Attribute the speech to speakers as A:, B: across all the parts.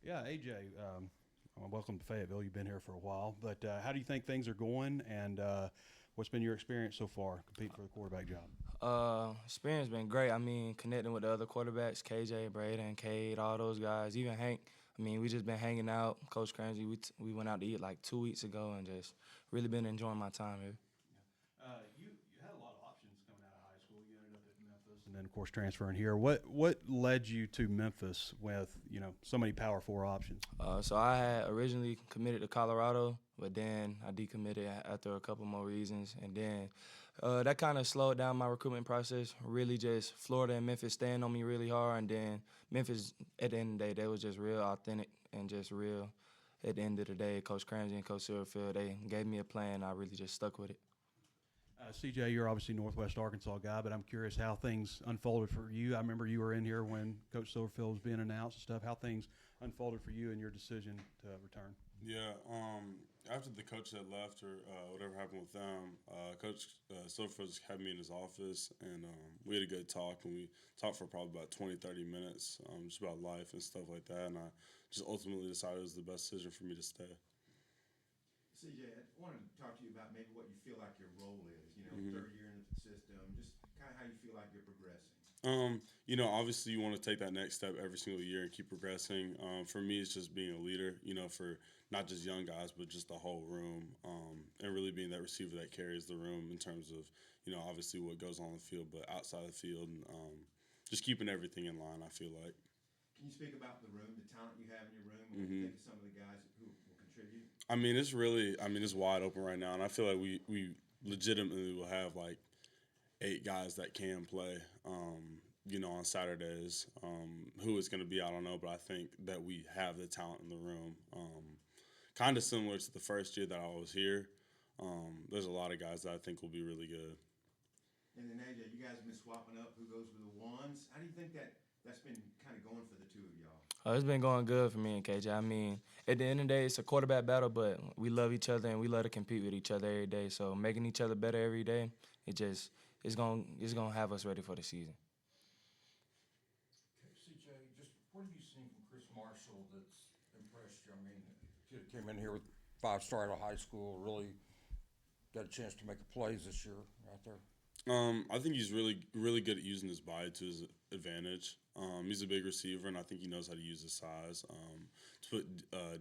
A: Yeah, AJ, welcome to Fayetteville. You've been here for a while, but how do you think things are going, and what's been your experience so far competing for the quarterback job?
B: Experience been great. I mean, connecting with the other quarterbacks, KJ, Braden, Cade, all those guys, even Hank. I mean, we just been hanging out. Coach Cramsey, we went out to eat like 2 weeks ago and just really been enjoying my time here.
A: You had a lot of options coming out of high school. You ended up at Memphis, and then of course transferring here. What led you to Memphis with so many Power Four options?
B: So I had originally committed to Colorado, but then I decommitted after a couple more reasons, and then that kind of slowed down my recruitment process. Really, just Florida and Memphis staying on me really hard, and then Memphis at the end of the day, they was just real authentic and just real. At the end of the day, Coach Cramsey and Coach Silverfield, they gave me a plan. I really just stuck with it.
A: CJ, you're obviously Northwest Arkansas guy, but I'm curious how things unfolded for you. I remember you were in here when Coach Silverfield was being announced and stuff. How things unfolded for you and your decision to return?
C: Yeah, after the coach had left or whatever happened with them, Coach Silverfield just had me in his office, and we had a good talk, and we talked for probably about 20, 30 minutes, just about life and stuff like that, and I just ultimately decided it was the best decision for me to stay.
D: CJ, I wanted to talk to you about maybe what you feel like your role is. Third year in the system, just kind of how you feel like you're progressing.
C: Obviously you want to take that next step every single year and keep progressing. For me, it's just being a leader, for not just young guys, but just the whole room, and really being that receiver that carries the room in terms of, obviously what goes on the field, but outside the field, and just keeping everything in line, I feel like.
D: Can you speak about the room, the talent you have in your room, and what you think of some of the guys who will contribute?
C: It's wide open right now, and I feel like we legitimately will have like 8 guys that can play, on Saturdays. Who it's going to be, I don't know, but I think that we have the talent in the room. Kind of similar to the first year that I was here. There's a lot of guys that I think will be really good.
D: And then AJ, you guys have been swapping up who goes with the ones. How do you think that's been kind of going for the two of y'all?
B: It's been going good for me and KJ. I mean, at the end of the day, it's a quarterback battle, but we love each other and we love to compete with each other every day. So making each other better every day, it's gonna have us ready for the season.
E: Okay, CJ, just what have you seen from Chris Marshall that's impressed you? I mean, kid came in here with 5-star out of high school, really got a chance to make the plays this year out there.
C: I think he's really, really good at using his body to his advantage. He's a big receiver, and I think he knows how to use his size to put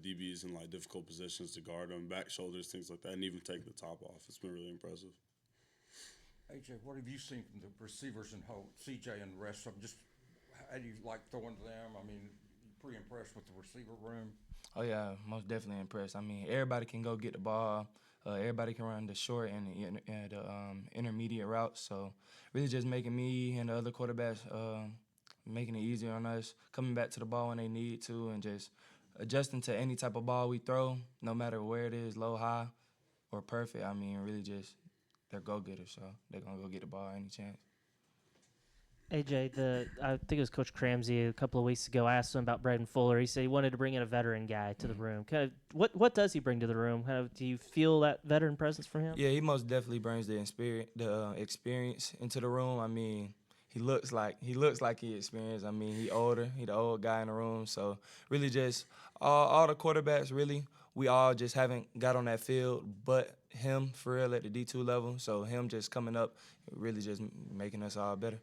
C: DBs in like difficult positions to guard them, back shoulders, things like that, and even take the top off. It's been really impressive.
E: AJ, what have you seen from the receivers and how CJ and the rest of them? Just how do you like throwing to them? I mean, you pretty impressed with the receiver room.
B: Oh yeah, most definitely impressed. I mean, everybody can go get the ball. Everybody can run the short and the intermediate routes. So really, just making me and the other quarterbacks making it easier on us, coming back to the ball when they need to, and just adjusting to any type of ball we throw, no matter where it is, low, high, or perfect. I mean, really just they're go-getters, so they're gonna go get the ball any chance.
F: AJ, I think it was Coach Cramsey a couple of weeks ago. I asked him about Braden Fuller. He said he wanted to bring in a veteran guy to the room. Kind of, what does he bring to the room? Kind of, do you feel that veteran presence from him?
B: Yeah, he most definitely brings the experience into the room. I mean, he looks like he experienced. I mean, he older, he the old guy in the room. So really, just all the quarterbacks really, we all just haven't got on that field, but him for real at the D2 level. So him just coming up, really just making us all better.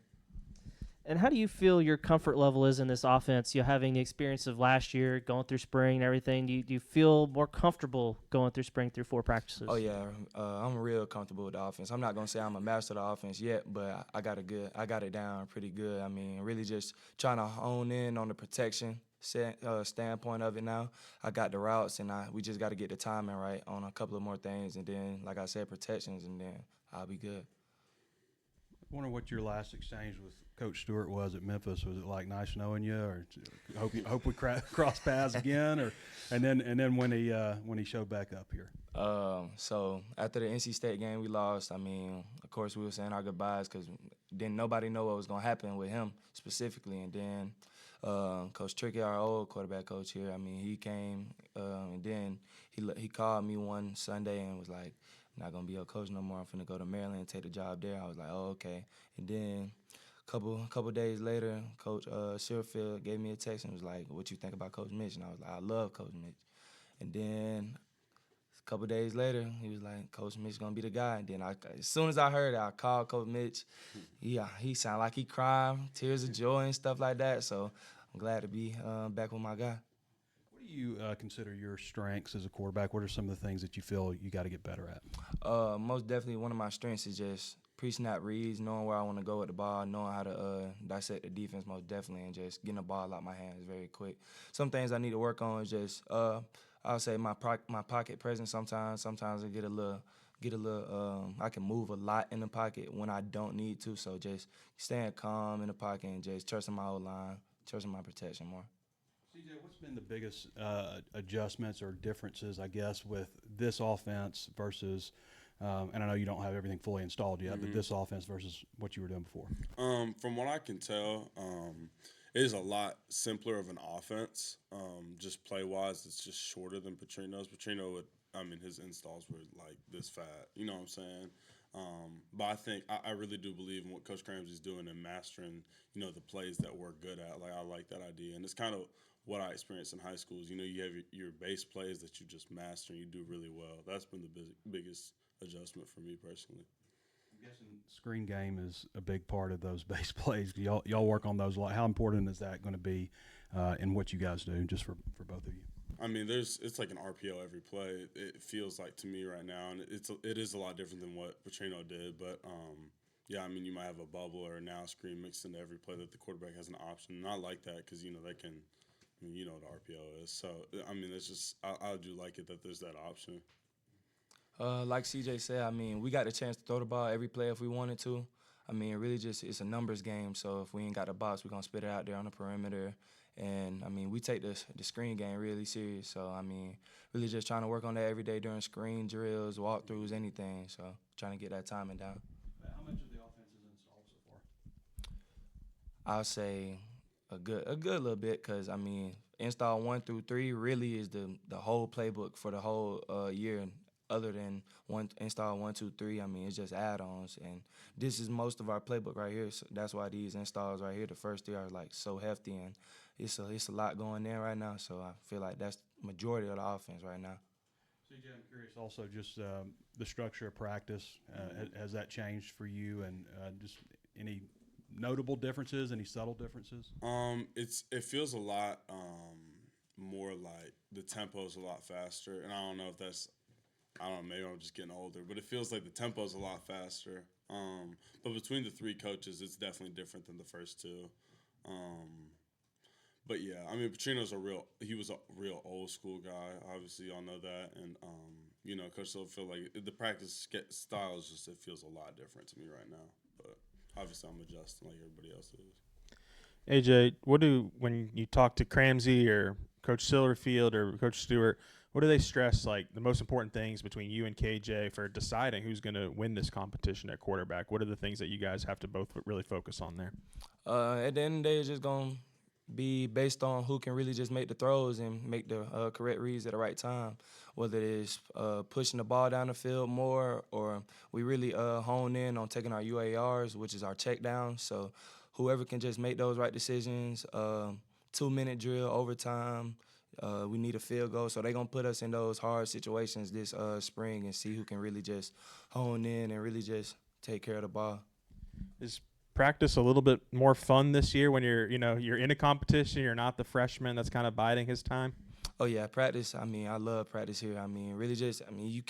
F: And how do you feel your comfort level is in this offense? You're having the experience of last year, going through spring and everything. Do you feel more comfortable going through spring through 4 practices?
B: Oh yeah, I'm real comfortable with the offense. I'm not gonna say I'm a master of the offense yet, but I got it down pretty good. I mean, really just trying to hone in on the protection standpoint of it now. I got the routes, and we just got to get the timing right on a couple of more things, and then, like I said, protections, and then I'll be good.
A: I wonder what your last exchange with Coach Stewart was at Memphis. Was it like nice knowing you, or hope we cross paths again, or and then when he showed back up here?
B: So after the NC State game we lost, I mean, of course we were saying our goodbyes because then nobody know what was gonna happen with him specifically, and then Coach Tricky, our old quarterback coach here, I mean, he came and then he called me one Sunday and was like, "I'm not gonna be your coach no more. I'm finna go to Maryland and take the job there." I was like, "Oh, okay." And then Couple days later, Coach Sherfield gave me a text and was like, "What you think about Coach Mitch?" And I was like, "I love Coach Mitch." And then a couple days later, he was like, "Coach Mitch gonna be the guy." And then as soon as I heard it, I called Coach Mitch. Yeah, he sounded like he cried, tears of joy and stuff like that. So I'm glad to be back with my guy.
A: What do you consider your strengths as a quarterback? What are some of the things that you feel you got to get better at?
B: Most definitely one of my strengths is just pre-snap reads, knowing where I want to go with the ball, knowing how to dissect the defense most definitely, and just getting the ball out my hands very quick. Some things I need to work on is just I'll say my pocket presence sometimes. Sometimes I get a little I can move a lot in the pocket when I don't need to. So just staying calm in the pocket and just trusting my O-line, trusting my protection more.
A: CJ, what's been the biggest adjustments or differences, I guess, with this offense versus, and I know you don't have everything fully installed yet, but this offense versus what you were doing before?
C: From what I can tell, it is a lot simpler of an offense. Just play-wise, it's just shorter than Petrino's. Petrino his installs were like this fat. You know what I'm saying? But I think I really do believe in what Coach Cramsey's doing and mastering, the plays that we're good at. Like, I like that idea. And it's kind of what I experienced in high school is, you have your base plays that you just master and you do really well. That's been the biggest adjustment for me personally.
A: I'm guessing screen game is a big part of those base plays. Y'all work on those a lot. How important is that going to be in what you guys do, just for both of you?
C: It's like an RPO every play. It feels like to me right now, and it is a lot different than what Petrino did. But you might have a bubble or a now screen mixed into every play that the quarterback has an option. And I like that because they can, what the RPO is. So it's just I do like it that there's that option.
B: Like CJ said, we got the chance to throw the ball every play if we wanted to. Really just it's a numbers game. So if we ain't got the box, we're gonna spit it out there on the perimeter. And we take the screen game really serious. So really just trying to work on that every day during screen drills, walkthroughs, anything. So trying to get that timing down.
A: How much of the offense is installed so far?
B: I'll say a good little bit because install 1 through 3 really is the whole playbook for the whole year. Other than install 1, 2, 3, it's just add-ons, and this is most of our playbook right here. So that's why these installs right here, the first 3 are like so hefty, and it's a lot going in right now. So I feel like that's the majority of the offense right now.
A: CJ, I'm curious also just the structure of practice. Has that changed for you, and just any notable differences, any subtle differences?
C: It feels a lot more like the tempo is a lot faster, and I don't know if that's. I don't know, maybe I'm just getting older, but it feels like the tempo is a lot faster. But between the 3 coaches, it's definitely different than the first 2. But yeah, Petrino's he was a real old school guy. Obviously, y'all know that, and Coach Silver feel like the practice style is just it feels a lot different to me right now. But obviously, I'm adjusting like everybody else is.
G: AJ, when you talk to Cramsey or Coach Silverfield or Coach Stewart, what do they stress, like, the most important things between you and KJ for deciding who's going to win this competition at quarterback? What are the things that you guys have to both really focus on there?
B: At the end of the day, it's just going to be based on who can really just make the throws and make the correct reads at the right time, whether it is pushing the ball down the field more or we really hone in on taking our UARs, which is our check down. So whoever can just make those right decisions, 2-minute drill, overtime, we need a field goal. So they're going to put us in those hard situations this spring and see who can really just hone in and really just take care of the ball.
G: Is practice a little bit more fun this year when you're in a competition, you're not the freshman that's kind of biding his time?
B: Oh, yeah, practice. I love practice here. Really just, you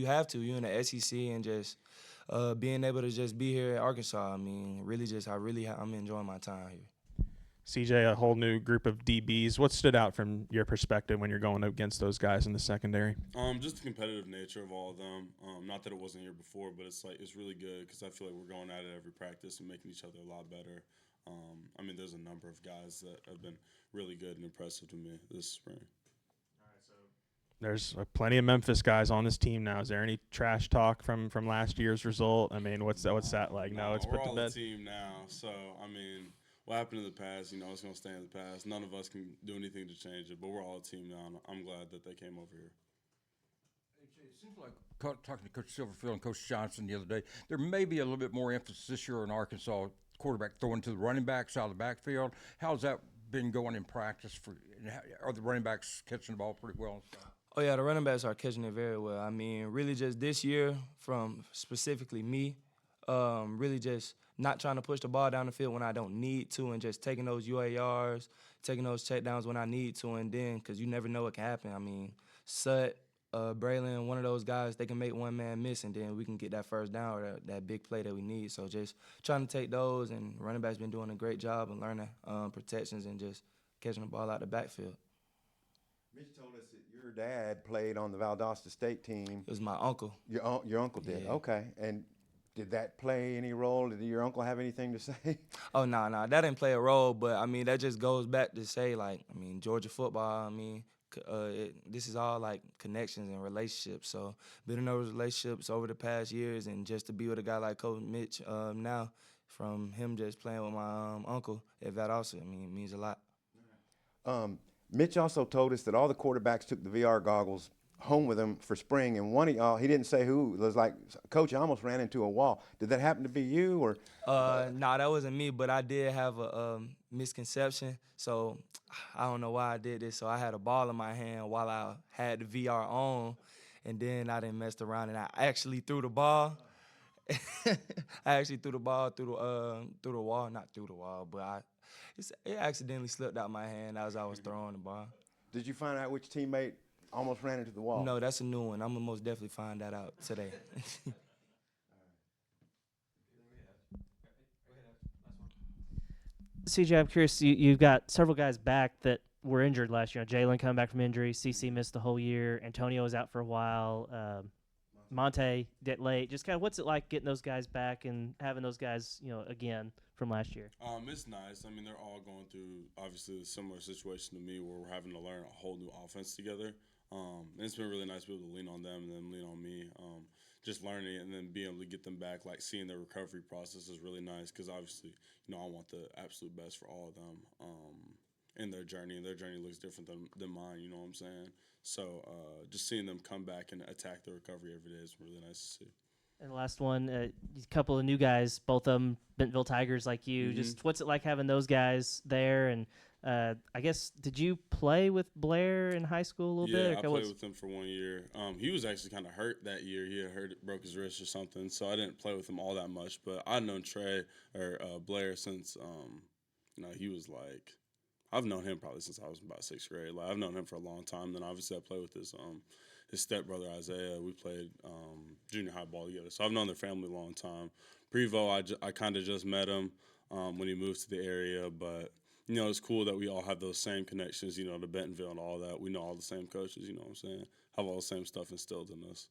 B: have to. You're in the SEC and just being able to just be here at Arkansas. Really just, I'm enjoying my time here.
G: CJ, a whole new group of DBs. What stood out from your perspective when you're going against those guys in the secondary?
C: Just the competitive nature of all of them. Not that it wasn't here before, but it's really good because I feel like we're going at it every practice and making each other a lot better. There's a number of guys that have been really good and impressive to me this spring.
G: All right, so there's plenty of Memphis guys on this team now. Is there any trash talk from last year's result? What's that like? No, it's put to bed.
C: We're all a team now, so what happened in the past, it's going to stay in the past. None of us can do anything to change it, but we're all a team now, and I'm glad that they came over here.
E: It seems like talking to Coach Silverfield and Coach Johnson the other day, there may be a little bit more emphasis this year on Arkansas quarterback throwing to the running backs out of the backfield. How's that been going in practice? Are the running backs catching the ball pretty well?
B: Oh, yeah, the running backs are catching it very well. I mean, really just this year, from specifically me, really just not trying to push the ball down the field when I don't need to, and just taking those UARs, taking those checkdowns when I need to, and then, because you never know what can happen. I mean, Sut, Braylon, one of those guys, they can make one man miss, and then we can get that first down or that big play that we need. So just trying to take those, and running back's been doing a great job of learning protections and just catching the ball out the backfield.
D: Mitch told us that your dad played on the Valdosta State team.
B: It was my uncle.
D: Your uncle did.
B: Yeah.
D: Okay. And did that play any role? Did your uncle have anything to say?
B: Oh, no, that didn't play a role, but, I mean, that just goes back to say, like, I mean, Georgia football, I mean, this is all, like, connections and relationships. So building those relationships over the past years, and just to be with a guy like Coach Mitch now, from him just playing with my uncle at Valdosta, I mean, it means a lot.
D: Mitch also told us that all the quarterbacks took the VR goggles home with them for spring, and one of y'all, he didn't say who, was like, Coach, I almost ran into a wall. Did that happen to be you, or?
B: No, that wasn't me, but I did have a misconception. So I don't know why I did this. So I had a ball in my hand while I had the VR on, and then I didn't mess around, and I actually threw the ball. I actually threw the ball through the wall, not through the wall, but it accidentally slipped out my hand as I was throwing the ball.
D: Did you find out which teammate almost ran into the wall?
B: No, that's a new one. I'm gonna most definitely find that out today.
F: CJ, I'm curious. You've got several guys back that were injured last year. Jalen coming back from injury. CC missed the whole year. Antonio was out for a while. Monte did late. Just kind of what's it like getting those guys back and having those guys, again from last year?
C: It's nice. I mean, they're all going through obviously a similar situation to me, where we're having to learn a whole new offense together. And it's been really nice to be able to lean on them and then lean on me. Just learning it and then being able to get them back, like seeing their recovery process is really nice, because obviously, I want the absolute best for all of them in their journey, and their journey looks different than mine, you know what I'm saying? So just seeing them come back and attack the recovery every day is really nice to see.
F: And the last one, a couple of new guys, both of them Bentonville Tigers like you.
C: Mm-hmm.
F: Just what's it like having those guys there? And I guess, did you play with Blair in high school a little bit?
C: Yeah, I played with him for 1 year. He was actually kind of hurt that year. He had broke his wrist or something, so I didn't play with him all that much. But I've known Blair since, he was like, I've known him probably since I was about 6th grade. Like, I've known him for a long time. Then obviously I played with his stepbrother Isaiah. We played junior high ball together, so I've known their family a long time. Prevo, I kind of just met him when he moved to the area, but it's cool that we all have those same connections, to Bentonville and all that. We know all the same coaches, you know what I'm saying? Have all the same stuff instilled in us.